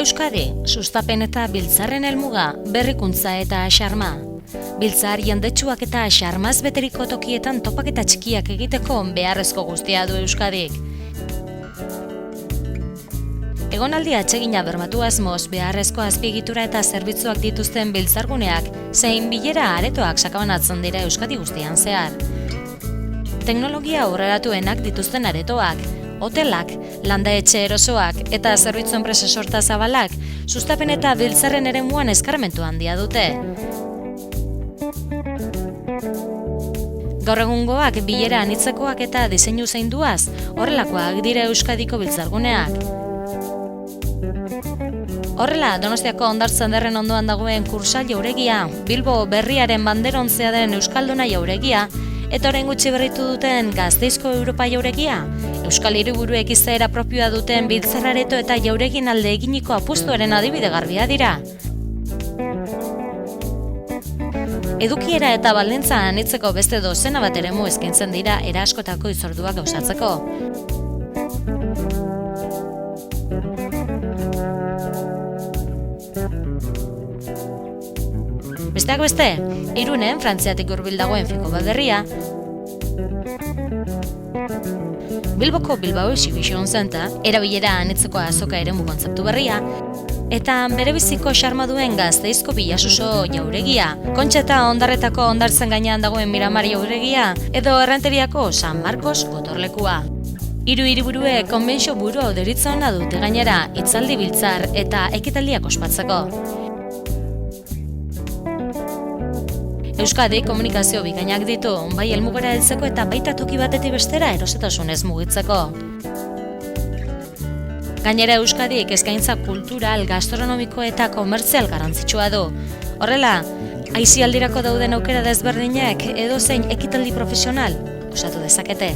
Euskadi, sustapen eta biltzarren helmuga, berrikuntza eta xarma. Biltzar jendetsuak eta xarmaz beteriko tokietan topaketa txikiak egiteko beharrezko guztia du Euskadik. Egonaldi atsegina bermatu asmoz, beharrezko azpiegitura eta zerbitzuak dituzten biltzarguneak, zein bilera aretoak sakabanatzen dira Euskadi guztian zehar. Teknologia aurreratuenak dituzten aretoak, hotelak, landa-etxe erosoak eta zerbitzu enpresa sorta zabalak, sustapen eta biltzarren eremuan eskarmentu handia dute. Gaur egungoak bilera anitzekoak eta diseinu zainduaz, horrelakoak dira Euskadiko biltzarguneak. Horrela, Donostiako hondartzen derren ondoan dagoen Kursal jauregia, Bilbo berriaren banderontzea den Euskalduna jauregia, eta orain gutxi berritu duten Gasteizko Europa jauregia, Euskal hiriburuek izaera propioa duten biltzar-areto eta jauregien alde eginiko apustuaren adibide garbia dira. Edukiera eta baldintza anitzeko beste dozena bat eremu eskaintzen dira era askotako hitzorduak gauzatzeko. Besteak beste, Irunen, Frantziatik hurbil dagoen Fiko baderria, Bilboko Bilbao Exhibition Center, erabilera anitzeko azoka eremu kontzeptu berria, eta berebiziko xarma duen Gasteizko Bilasuso jauregia, Kontxa eta Hondarretako hondartzen gainean dagoen Miramar jauregia, edo Errenteriako San Marcos gotorlekua. Hiru hiriburuek konbentzio burua deritza ona dute gainera, hitzaldi biltzar eta ekitaldiak ospatzeko. Euskadi komunikazio bikainak ditu, bai helmugara heltzeko eta baita toki batetik bestera erosetasunez mugitzeko. Gainera Euskadik eskaintza kultural, gastronomiko eta komertzial garrantzitsua du. Horrela, aisialdirako dauden aukera desberdinek edozein ekitaldi profesional osatu dezakete.